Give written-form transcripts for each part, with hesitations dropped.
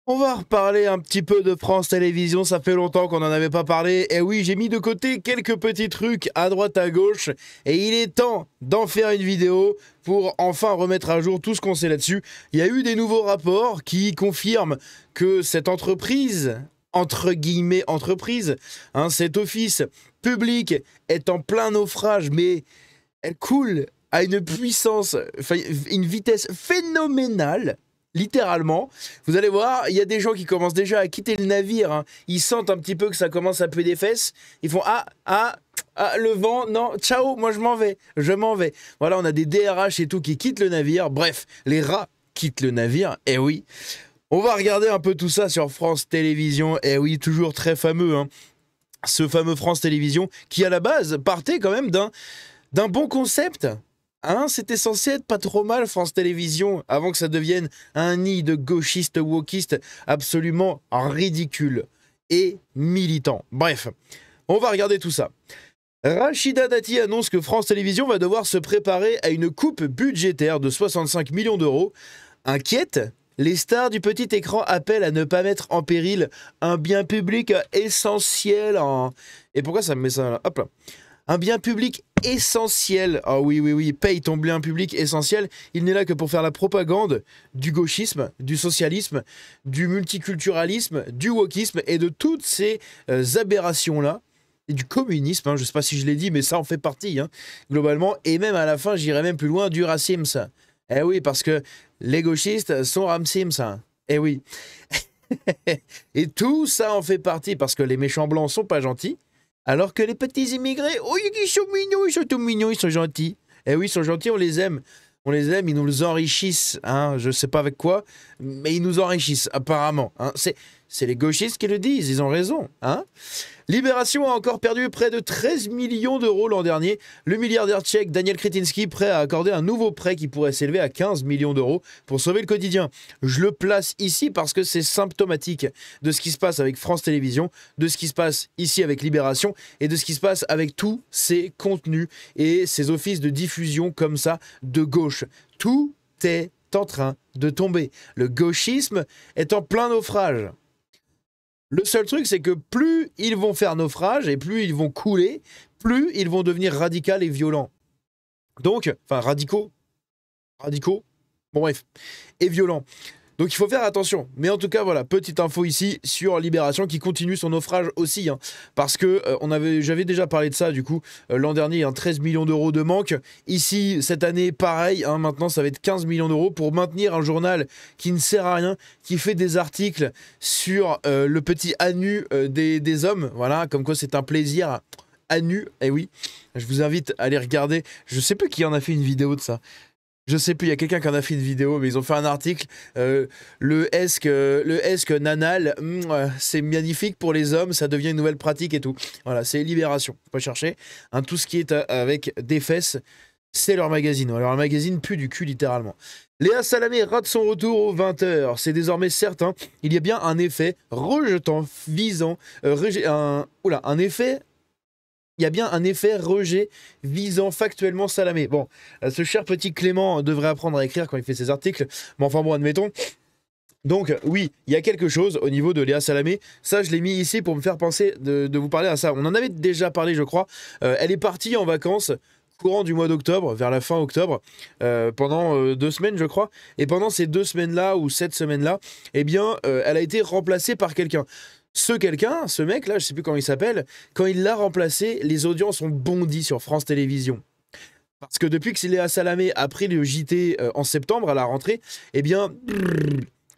On va reparler un petit peu de France Télévisions, ça fait longtemps qu'on n'en avait pas parlé. Et oui, j'ai mis de côté quelques petits trucs à droite à gauche et il est temps d'en faire une vidéo pour enfin remettre à jour tout ce qu'on sait là-dessus. Il y a eu des nouveaux rapports qui confirment que cette entreprise, entre guillemets entreprise, cet office public est en plein naufrage, mais elle coule à une puissance, enfin une vitesse phénoménale. Littéralement, vous allez voir, il y a des gens qui commencent déjà à quitter le navire, hein. Ils sentent un petit peu que ça commence à puer des fesses. Ils font le vent, non, ciao, moi je m'en vais. Voilà, on a des DRH et tout qui quittent le navire. Bref, les rats quittent le navire, et oui. On va regarder un peu tout ça sur France Télévisions, et oui, toujours très fameux, hein. Ce fameux France Télévisions qui à la base partait quand même d'un bon concept. C'était censé être pas trop mal France Télévisions avant que ça devienne un nid de gauchistes wokistes absolument ridicule et militant. Bref, on va regarder tout ça. Rachida Dati annonce que France Télévisions va devoir se préparer à une coupe budgétaire de 65 millions d'euros. Inquiète, les stars du petit écran appellent à ne pas mettre en péril un bien public essentiel en... Et pourquoi ça me met ça là? Hop là. Un bien public essentiel. Ah oui, paye ton bien public essentiel. Il n'est là que pour faire la propagande du gauchisme, du socialisme, du multiculturalisme, du wokisme et de toutes ces aberrations-là. Et du communisme, je ne sais pas si je l'ai dit, mais ça en fait partie, globalement. Et même à la fin, j'irai même plus loin, du racisme. Eh oui, parce que les gauchistes sont racisme. Eh oui. Et tout ça en fait partie, parce que les méchants blancs sont pas gentils. Alors que les petits immigrés, oh, ils sont mignons, ils sont tout mignons, ils sont gentils. Eh oui, ils sont gentils, on les aime. On les aime, ils nous enrichissent. Je sais pas avec quoi, mais ils nous enrichissent, apparemment. C'est les gauchistes qui le disent, ils ont raison. Libération a encore perdu près de 13 millions d'euros l'an dernier. Le milliardaire tchèque Daniel Kretinsky prêt à accorder un nouveau prêt qui pourrait s'élever à 15 millions d'euros pour sauver le quotidien. Je le place ici parce que c'est symptomatique de ce qui se passe avec France Télévisions, de ce qui se passe ici avec Libération et de ce qui se passe avec tous ces contenus et ces offices de diffusion comme ça de gauche. Tout est en train de tomber. Le gauchisme est en plein naufrage. Le seul truc, c'est que plus ils vont faire naufrage et plus ils vont couler, plus ils vont devenir radicaux et violents. Donc, enfin radicaux, bon bref, et violents. Donc il faut faire attention. Mais en tout cas, voilà, petite info ici sur Libération qui continue son naufrage aussi. Parce que j'avais déjà parlé de ça, du coup, l'an dernier, 13 millions d'euros de manque. Ici, cette année, pareil, maintenant ça va être 15 millions d'euros pour maintenir un journal qui ne sert à rien, qui fait des articles sur le petit anus des hommes. Voilà, comme quoi c'est un plaisir à nu. Eh oui, je vous invite à aller regarder. Je sais plus qui en a fait une vidéo de ça. Je sais plus, il y a quelqu'un qui en a fait une vidéo, mais ils ont fait un article. Le esque nanal, c'est magnifique pour les hommes, ça devient une nouvelle pratique et tout. Voilà, c'est Libération, faut pas chercher. Tout ce qui est avec des fesses, c'est leur magazine. Alors, leur magazine pue du cul, littéralement. Léa Salamé rate son retour aux 20h. C'est désormais certain. Il y a bien un effet rejetant, visant, il y a bien un effet rejet visant factuellement Salamé. Bon, ce cher petit Clément devrait apprendre à écrire quand il fait ses articles, mais enfin bon, admettons. Donc oui, il y a quelque chose au niveau de Léa Salamé. Ça, je l'ai mis ici pour me faire penser de vous parler à ça. On en avait déjà parlé, je crois. Elle est partie en vacances courant du mois d'octobre, vers la fin octobre, pendant 2 semaines, je crois. Et pendant ces 2 semaines-là, ou cette semaine-là, eh bien, elle a été remplacée par quelqu'un. Ce mec-là, je sais plus comment il s'appelle, quand il l'a remplacé, les audiences ont bondi sur France Télévisions. Parce que depuis que Léa Salamé a pris le JT en septembre à la rentrée, eh bien,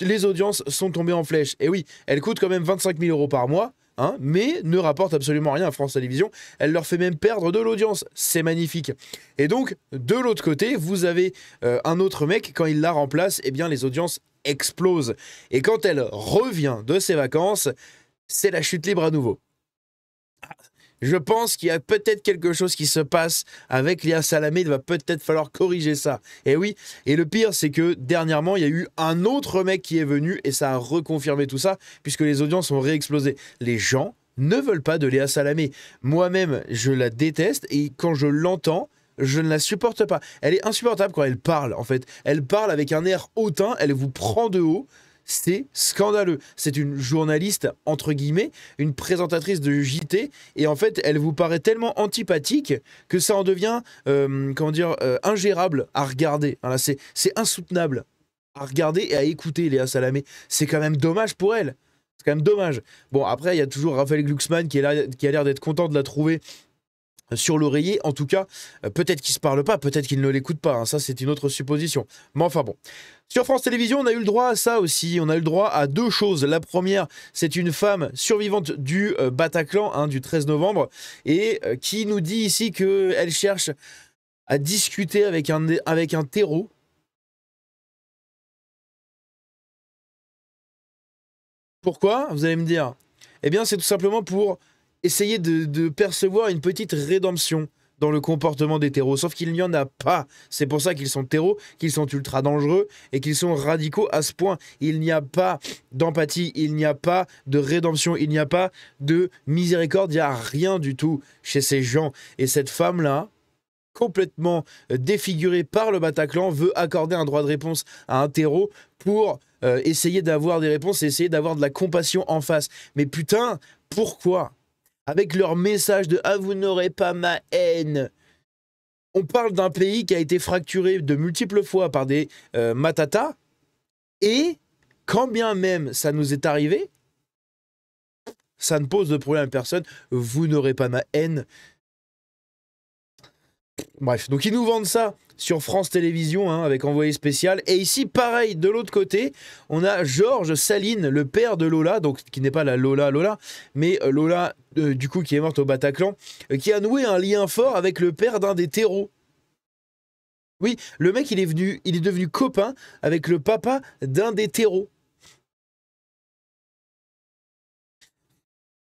les audiences sont tombées en flèche. Et oui, elle coûte quand même 25 000 euros par mois, mais ne rapporte absolument rien à France Télévisions. Elle leur fait même perdre de l'audience. C'est magnifique. Et donc, de l'autre côté, vous avez un autre mec, quand il la remplace, eh bien, les audiences explosent. Et quand elle revient de ses vacances, c'est la chute libre à nouveau. Je pense qu'il y a peut-être quelque chose qui se passe avec Léa Salamé. Il va peut-être falloir corriger ça. Et oui, et le pire, c'est que dernièrement, il y a eu un autre mec qui est venu et ça a reconfirmé tout ça, puisque les audiences ont réexplosé. Les gens ne veulent pas de Léa Salamé. Moi-même, je la déteste et quand je l'entends, je ne la supporte pas. Elle est insupportable quand elle parle, en fait. Elle parle avec un air hautain, elle vous prend de haut. C'est scandaleux. C'est une journaliste, entre guillemets, une présentatrice de JT, et en fait, elle vous paraît tellement antipathique que ça en devient, comment dire, ingérable à regarder. Voilà, c'est insoutenable à regarder et à écouter, Léa Salamé. C'est quand même dommage pour elle. C'est quand même dommage. Bon, après, il y a toujours Raphaël Glucksmann qui a l'air d'être content de la trouver sur l'oreiller. En tout cas, peut-être qu'il ne se parle pas, peut-être qu'il ne l'écoute pas, hein. Ça, c'est une autre supposition. Mais enfin bon. Sur France Télévisions, on a eu le droit à ça aussi. On a eu le droit à deux choses. La première, c'est une femme survivante du Bataclan, hein, du 13 novembre, et qui nous dit ici qu'elle cherche à discuter avec un terreau. Pourquoi? Vous allez me dire. Eh bien, c'est tout simplement pour essayer de percevoir une petite rédemption dans le comportement des terreaux. Sauf qu'il n'y en a pas. C'est pour ça qu'ils sont terreaux, qu'ils sont ultra dangereux et qu'ils sont radicaux à ce point. Il n'y a pas d'empathie, il n'y a pas de rédemption, il n'y a pas de miséricorde, il n'y a rien du tout chez ces gens. Et cette femme-là, complètement défigurée par le Bataclan, veut accorder un droit de réponse à un terreau pour essayer d'avoir des réponses et essayer d'avoir de la compassion en face. Mais putain, pourquoi? Avec leur message de « Ah, vous n'aurez pas ma haine ». On parle d'un pays qui a été fracturé de multiples fois par des matatas, et quand bien même ça nous est arrivé, ça ne pose de problème à personne. Vous n'aurez pas ma haine. Bref, donc ils nous vendent ça sur France Télévisions, hein, avec envoyé spécial. Et ici, pareil, de l'autre côté, on a Georges Saline, le père de Lola, donc qui n'est pas la Lola, mais Lola, du coup, qui est morte au Bataclan, qui a noué un lien fort avec le père d'un des terreaux. Oui, le mec, il est devenu copain avec le papa d'un des terreaux.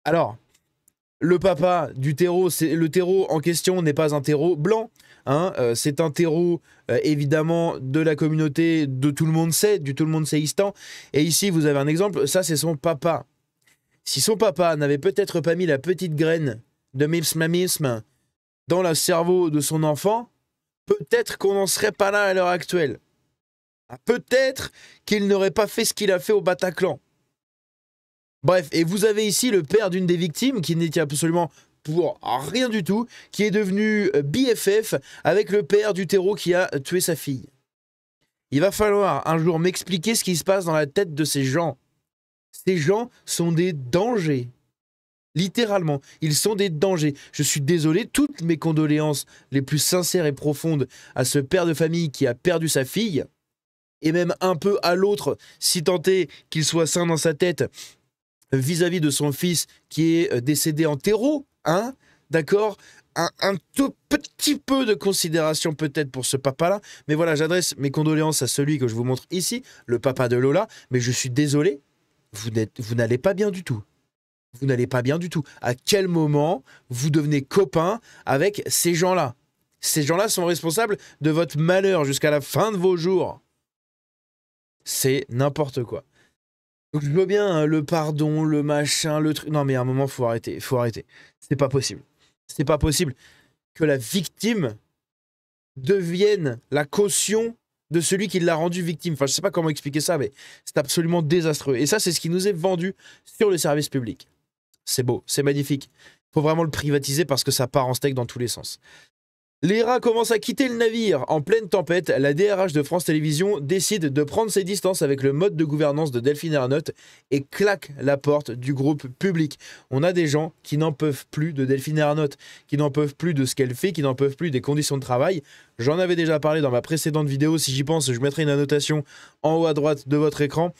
Alors, le papa du terreau, le terreau en question n'est pas un terreau blanc, hein, c'est un terreau évidemment de la communauté de tout le monde sait, du tout le monde séistan. Et ici vous avez un exemple, ça c'est son papa. Si son papa n'avait peut-être pas mis la petite graine de mipsmamisme dans le cerveau de son enfant, peut-être qu'on n'en serait pas là à l'heure actuelle. Peut-être qu'il n'aurait pas fait ce qu'il a fait au Bataclan. Bref, et vous avez ici le père d'une des victimes qui n'était absolument pour rien du tout, qui est devenu BFF avec le père du terreau qui a tué sa fille. Il va falloir un jour m'expliquer ce qui se passe dans la tête de ces gens. Ces gens sont des dangers. Littéralement, ils sont des dangers. Je suis désolé, toutes mes condoléances les plus sincères et profondes à ce père de famille qui a perdu sa fille, et même un peu à l'autre, si tant est qu'il soit sain dans sa tête, vis-à-vis de son fils qui est décédé en terreau, hein, d'accord, un tout petit peu de considération peut-être pour ce papa-là, mais voilà, j'adresse mes condoléances à celui que je vous montre ici, le papa de Lola, mais je suis désolé, vous n'allez pas bien du tout. Vous n'allez pas bien du tout. À quel moment vous devenez copain avec ces gens-là? Ces gens-là sont responsables de votre malheur jusqu'à la fin de vos jours. C'est n'importe quoi. Donc je vois bien hein, le pardon, le machin, le truc. Non mais à un moment, faut arrêter. Faut arrêter. C'est pas possible. C'est pas possible que la victime devienne la caution de celui qui l'a rendu victime. Enfin, je sais pas comment expliquer ça, mais c'est absolument désastreux. Et ça, c'est ce qui nous est vendu sur le service public. C'est beau, c'est magnifique. Faut vraiment le privatiser parce que ça part en steak dans tous les sens. Les rats commencent à quitter le navire. En pleine tempête, la DRH de France Télévisions décide de prendre ses distances avec le mode de gouvernance de Delphine Ernotte et claque la porte du groupe public. On a des gens qui n'en peuvent plus de Delphine Ernotte, qui n'en peuvent plus de ce qu'elle fait, qui n'en peuvent plus des conditions de travail. J'en avais déjà parlé dans ma précédente vidéo. Si j'y pense, je mettrai une annotation en haut à droite de votre écran.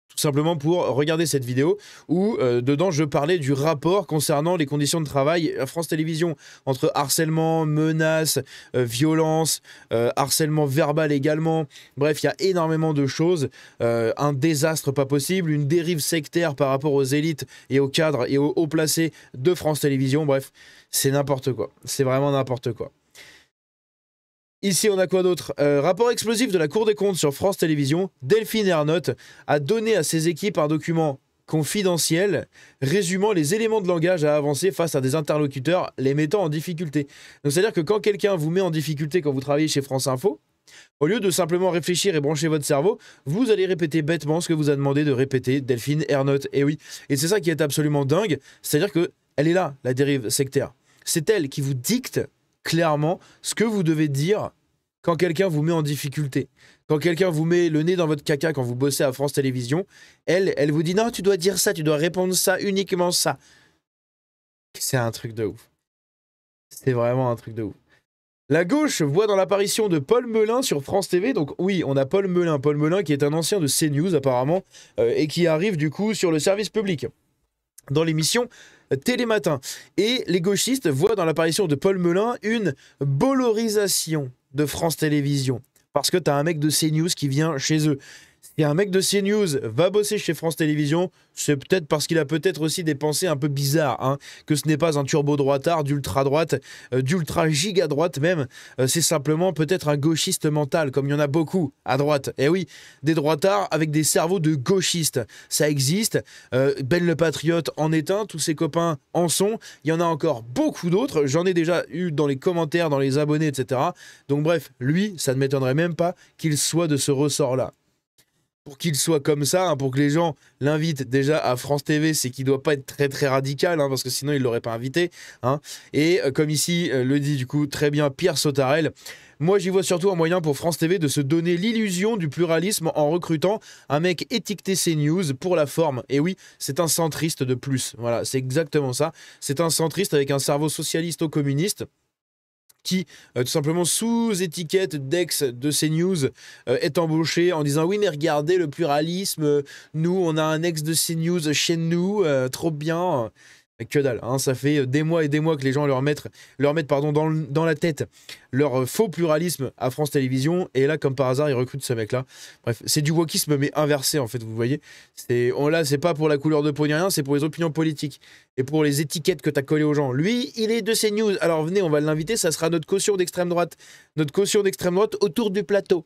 Tout simplement pour regarder cette vidéo où dedans je parlais du rapport concernant les conditions de travail à France Télévisions entre harcèlement, menaces, violence, harcèlement verbal également. Bref, il y a énormément de choses. Un désastre pas possible, une dérive sectaire par rapport aux élites et aux cadres et aux hauts placés de France Télévisions. Bref, c'est n'importe quoi. C'est vraiment n'importe quoi. Ici, on a quoi d'autre? Rapport explosif de la Cour des comptes sur France Télévisions. Delphine Ernotte a donné à ses équipes un document confidentiel résumant les éléments de langage à avancer face à des interlocuteurs les mettant en difficulté. Donc, c'est-à-dire que quand quelqu'un vous met en difficulté quand vous travaillez chez France Info, Au lieu de simplement réfléchir et brancher votre cerveau, vous allez répéter bêtement ce que vous a demandé de répéter Delphine Ernotte. Et oui, et c'est ça qui est absolument dingue, c'est-à-dire que elle est là, la dérive sectaire. C'est elle qui vous dicte clairement ce que vous devez dire quand quelqu'un vous met en difficulté. Quand quelqu'un vous met le nez dans votre caca quand vous bossez à France Télévisions, elle vous dit non, tu dois dire ça, tu dois répondre ça, uniquement ça. C'est un truc de ouf. C'est vraiment un truc de ouf. La gauche voit dans l'apparition de Paul Melun sur France TV, donc oui, on a Paul Melun qui est un ancien de CNews apparemment, et qui arrive du coup sur le service public, dans l'émission Télématin. Et les gauchistes voient dans l'apparition de Paul Melun une bolorisation de France Télévisions, parce que t'as un mec de CNews qui vient chez eux. Si un mec de CNews va bosser chez France Télévisions, c'est peut-être parce qu'il a peut-être aussi des pensées un peu bizarres, hein, que ce n'est pas un turbo-droitard, d'ultra-droite, d'ultra-giga-droite même, c'est simplement peut-être un gauchiste mental, comme il y en a beaucoup à droite. Et oui, des droitards avec des cerveaux de gauchistes, ça existe. Ben le Patriote en est un, tous ses copains en sont, il y en a encore beaucoup d'autres, j'en ai déjà eu dans les commentaires, dans les abonnés, etc. Donc bref, lui, ça ne m'étonnerait même pas qu'il soit de ce ressort-là. Pour qu'il soit comme ça, hein, pour que les gens l'invitent déjà à France TV, c'est qu'il ne doit pas être très très radical, hein, parce que sinon il ne l'aurait pas invité. Hein. Et comme ici le dit du coup très bien Pierre Sautarel, moi j'y vois surtout un moyen pour France TV de se donner l'illusion du pluralisme en recrutant un mec étiqueté CNews pour la forme. Et oui, c'est un centriste de plus. Voilà, c'est exactement ça. C'est un centriste avec un cerveau socialiste ou communiste, qui, tout simplement sous étiquette d'ex de CNews, est embauché en disant « Oui, mais regardez le pluralisme, nous, on a un ex de CNews chez nous, trop bien ». Que dalle, hein, ça fait des mois et des mois que les gens leur mettent dans la tête leur faux pluralisme à France Télévisions, et là, comme par hasard, ils recrutent ce mec-là. Bref, c'est du wokisme, mais inversé, en fait, vous voyez. Là, c'est pas pour la couleur de peau ni rien, c'est pour les opinions politiques et pour les étiquettes que t'as collées aux gens. Lui, il est de CNews, alors venez, on va l'inviter, ça sera notre caution d'extrême droite. Notre caution d'extrême droite autour du plateau.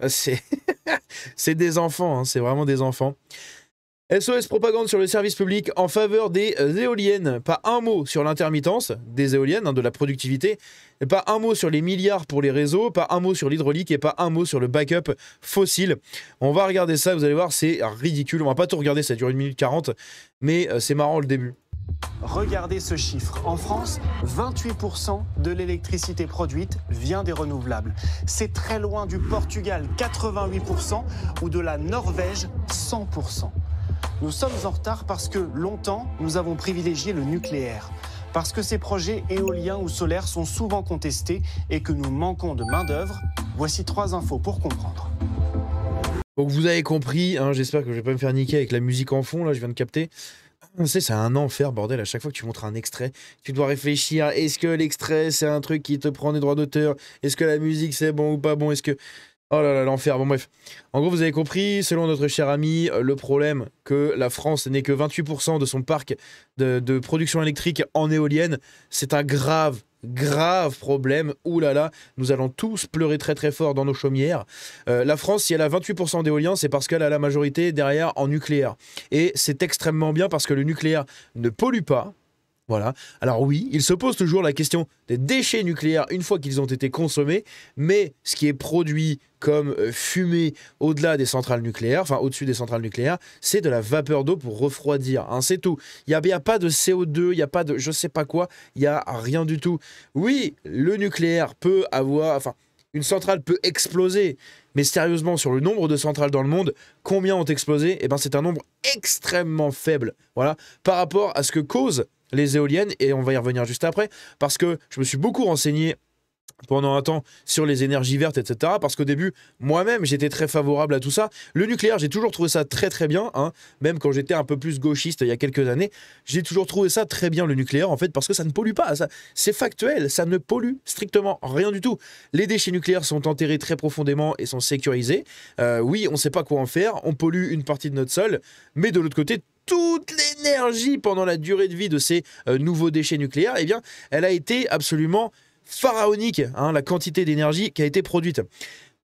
C'est des enfants, hein, c'est vraiment des enfants. SOS propagande sur le service public en faveur des éoliennes. Pas un mot sur l'intermittence des éoliennes, hein, de la productivité. Et pas un mot sur les milliards pour les réseaux. Pas un mot sur l'hydraulique et pas un mot sur le backup fossile. On va regarder ça, vous allez voir, c'est ridicule. On va pas tout regarder, ça dure 1 minute 40. Mais c'est marrant le début. Regardez ce chiffre. En France, 28% de l'électricité produite vient des renouvelables. C'est très loin du Portugal, 88%, ou de la Norvège, 100%. Nous sommes en retard parce que longtemps, nous avons privilégié le nucléaire. Parce que ces projets éoliens ou solaires sont souvent contestés et que nous manquons de main-d'œuvre. Voici 3 infos pour comprendre. Donc vous avez compris, hein, j'espère que je vais pas me faire niquer avec la musique en fond, là je viens de capter. Tu sais, c'est un enfer, bordel, à chaque fois que tu montres un extrait, tu dois réfléchir, est-ce que l'extrait c'est un truc qui te prend des droits d'auteur? Est-ce que la musique c'est bon ou pas bon? Est-ce que... Oh là là, l'enfer, bon bref. En gros, vous avez compris, selon notre cher ami, le problème que la France n'est que 28% de son parc de production électrique en éolienne, c'est un grave problème. Ouh là là, nous allons tous pleurer très très fort dans nos chaumières. La France, si elle a 28% d'éolien, c'est parce qu'elle a la majorité derrière en nucléaire. Et c'est extrêmement bien parce que le nucléaire ne pollue pas. Voilà. Alors oui, il se pose toujours la question des déchets nucléaires une fois qu'ils ont été consommés, mais ce qui est produit comme fumée au-delà des centrales nucléaires, enfin au-dessus des centrales nucléaires, c'est de la vapeur d'eau pour refroidir, hein, c'est tout. Il n'y a pas de CO2, il n'y a pas de je sais pas quoi, il n'y a rien du tout. Oui, le nucléaire peut avoir... Enfin, une centrale peut exploser, mais sérieusement, sur le nombre de centrales dans le monde, combien ont explosé? Eh ben, c'est un nombre extrêmement faible, voilà, par rapport à ce que causent les éoliennes, et on va y revenir juste après, parce que je me suis beaucoup renseigné pendant un temps sur les énergies vertes, etc. Parce qu'au début, moi-même, j'étais très favorable à tout ça. Le nucléaire, j'ai toujours trouvé ça très très bien, hein. Même quand j'étais un peu plus gauchiste il y a quelques années, j'ai toujours trouvé ça très bien, le nucléaire, en fait, parce que ça ne pollue pas. C'est factuel, ça ne pollue strictement rien du tout. Les déchets nucléaires sont enterrés très profondément et sont sécurisés. Oui, on ne sait pas quoi en faire, on pollue une partie de notre sol, mais de l'autre côté, toute l'énergie pendant la durée de vie de ces nouveaux déchets nucléaires, eh bien, elle a été absolument pharaonique, hein, la quantité d'énergie qui a été produite.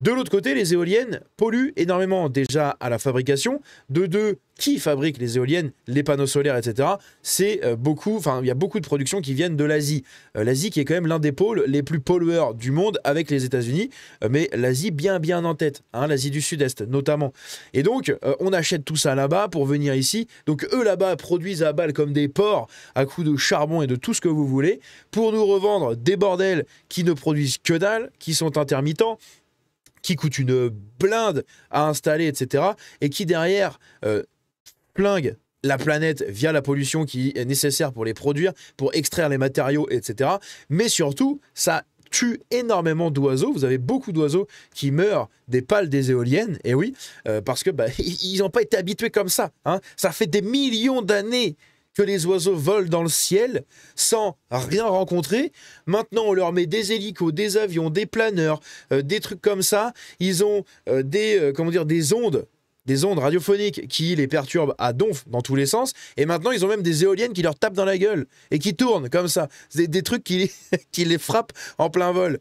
De l'autre côté, les éoliennes polluent énormément déjà à la fabrication. De deux, qui fabrique les éoliennes, les panneaux solaires, etc. C'est il y a beaucoup de productions qui viennent de l'Asie. L'Asie qui est quand même l'un des pôles les plus pollueurs du monde avec les États-Unis, mais l'Asie bien en tête, hein, l'Asie du Sud-Est notamment. Et donc, on achète tout ça là-bas pour venir ici. Donc eux là-bas produisent à balle comme des porcs à coups de charbon et de tout ce que vous voulez pour nous revendre des bordels qui ne produisent que dalle, qui sont intermittents, qui coûtent une blinde à installer, etc. Et qui derrière plinguent la planète via la pollution qui est nécessaire pour les produire, pour extraire les matériaux, etc. Mais surtout, ça tue énormément d'oiseaux. Vous avez beaucoup d'oiseaux qui meurent des pales des éoliennes, et oui, parce que ils n'ont pas été habitués comme ça. Hein. Ça fait des millions d'années que les oiseaux volent dans le ciel sans rien rencontrer. Maintenant, on leur met des hélicos, des avions, des planeurs, des trucs comme ça. Ils ont des ondes radiophoniques qui les perturbent à donf dans tous les sens. Et maintenant, ils ont même des éoliennes qui leur tapent dans la gueule et qui tournent comme ça. C'est des trucs qui les frappent en plein vol.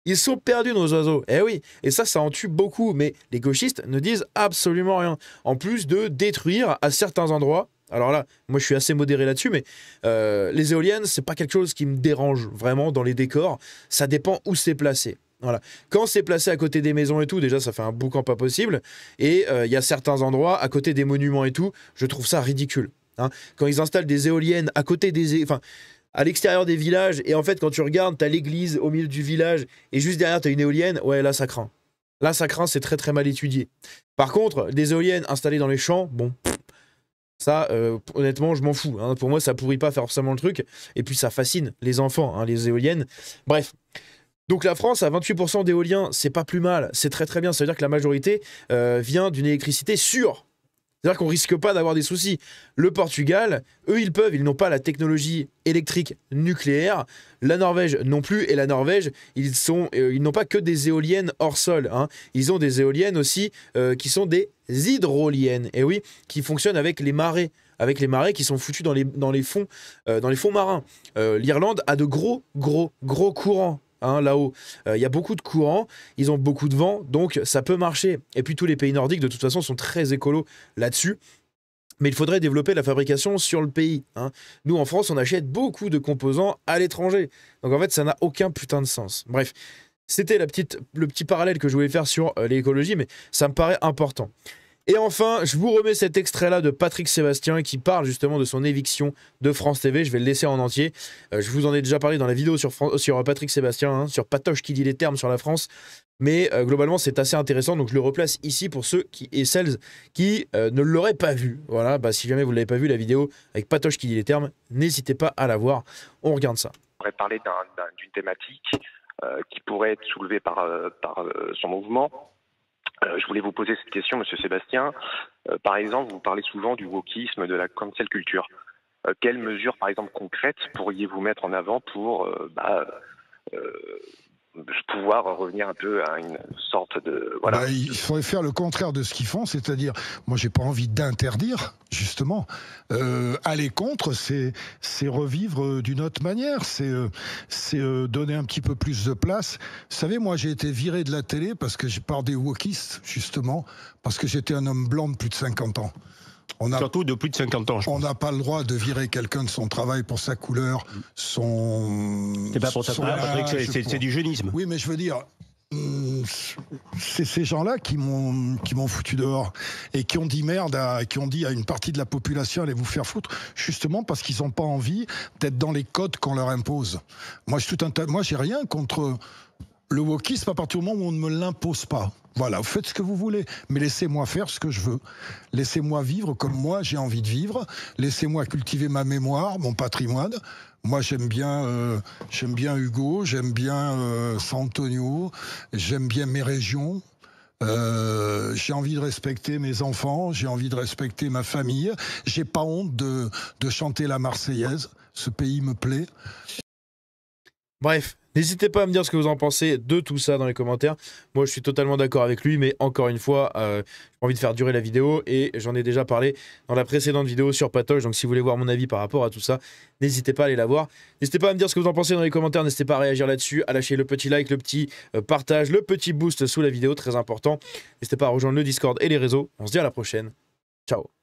Ils sont perdus, nos oiseaux. Eh oui, et ça en tue beaucoup. Mais les gauchistes ne disent absolument rien. En plus de détruire à certains endroits. Alors là, moi je suis assez modéré là-dessus, mais les éoliennes, c'est pas quelque chose qui me dérange vraiment dans les décors. Ça dépend où c'est placé. Voilà. Quand c'est placé à côté des maisons et tout, déjà ça fait un boucan pas possible. Et il y a certains endroits, à côté des monuments et tout, je trouve ça ridicule. Hein. Quand ils installent des éoliennes à côté à l'extérieur des villages, et en fait quand tu regardes, t'as l'église au milieu du village, et juste derrière t'as une éolienne, ouais là ça craint. Là ça craint, c'est très mal étudié. Par contre, des éoliennes installées dans les champs, bon... Ça, honnêtement, je m'en fous. Hein. Pour moi, ça pourrit pas forcément le truc. Et puis, ça fascine les enfants, hein, les éoliennes. Bref. Donc, la France, à 28% d'éoliens, c'est pas plus mal. C'est très bien. Ça veut dire que la majorité vient d'une électricité sûre. C'est-à-dire qu'on risque pas d'avoir des soucis. Le Portugal, eux, ils n'ont pas la technologie électrique nucléaire. La Norvège non plus. Et la Norvège, ils n'ont pas que des éoliennes hors sol. Hein. Ils ont des éoliennes aussi qui sont des hydroliennes. Et oui, qui fonctionnent avec les marées. Avec les marées qui sont foutues dans les fonds marins. L'Irlande a de gros courants. Hein, là-haut, il y a beaucoup de courants, ils ont beaucoup de vent, donc ça peut marcher. Et puis tous les pays nordiques, de toute façon, sont très écolos là-dessus. Mais il faudrait développer la fabrication sur le pays. Hein. Nous, en France, on achète beaucoup de composants à l'étranger. Donc en fait, ça n'a aucun putain de sens. Bref, c'était le petit parallèle que je voulais faire sur l'écologie, mais ça me paraît important. Et enfin, je vous remets cet extrait-là de Patrick Sébastien qui parle justement de son éviction de France TV. Je vais le laisser en entier. Je vous en ai déjà parlé dans la vidéo sur Patrick Sébastien, hein, sur Patoche qui dit les termes sur la France. Mais globalement, c'est assez intéressant. Donc, je le replace ici pour ceux et celles qui ne l'auraient pas vu. Voilà, si jamais vous ne l'avez pas vu, la vidéo avec Patoche qui dit les termes, n'hésitez pas à la voir. On regarde ça. On pourrait parler d'une thématique qui pourrait être soulevée par son mouvement. Je voulais vous poser cette question, Monsieur Sébastien. Par exemple, vous parlez souvent du wokisme, de la cancel culture. Quelles mesures, par exemple, concrètes pourriez-vous mettre en avant pour pouvoir revenir un peu à une sorte de... Voilà. Il faudrait faire le contraire de ce qu'ils font, c'est-à-dire, moi j'ai pas envie d'interdire, justement. Aller contre, c'est revivre d'une autre manière, c'est donner un petit peu plus de place. Vous savez, moi j'ai été viré de la télé par des wokistes, justement, parce que j'étais un homme blanc de plus de 50 ans. Surtout de plus de 50 ans, je pense. On n'a pas le droit de virer quelqu'un de son travail pour sa couleur, son... C'est pas pour ça, Patrick, c'est du jeunisme. Oui, mais je veux dire... c'est ces gens-là qui m'ont foutu dehors et qui ont dit merde, qui ont dit à une partie de la population allez vous faire foutre, justement parce qu'ils n'ont pas envie d'être dans les codes qu'on leur impose. Moi, j'ai rien contre le wokisme à partir du moment où on ne me l'impose pas. Voilà, vous faites ce que vous voulez, mais laissez-moi faire ce que je veux. Laissez-moi vivre comme moi j'ai envie de vivre. Laissez-moi cultiver ma mémoire, mon patrimoine. Moi, j'aime bien Hugo, j'aime bien San Antonio, j'aime bien mes régions. J'ai envie de respecter mes enfants, j'ai envie de respecter ma famille. J'ai pas honte de chanter la Marseillaise. Ce pays me plaît. Bref. N'hésitez pas à me dire ce que vous en pensez de tout ça dans les commentaires. Moi, je suis totalement d'accord avec lui, mais encore une fois, j'ai envie de faire durer la vidéo et j'en ai déjà parlé dans la précédente vidéo sur Patoche. Donc, si vous voulez voir mon avis par rapport à tout ça, n'hésitez pas à aller la voir. N'hésitez pas à me dire ce que vous en pensez dans les commentaires. N'hésitez pas à réagir là-dessus, à lâcher le petit like, le petit partage, le petit boost sous la vidéo, très important. N'hésitez pas à rejoindre le Discord et les réseaux. On se dit à la prochaine. Ciao.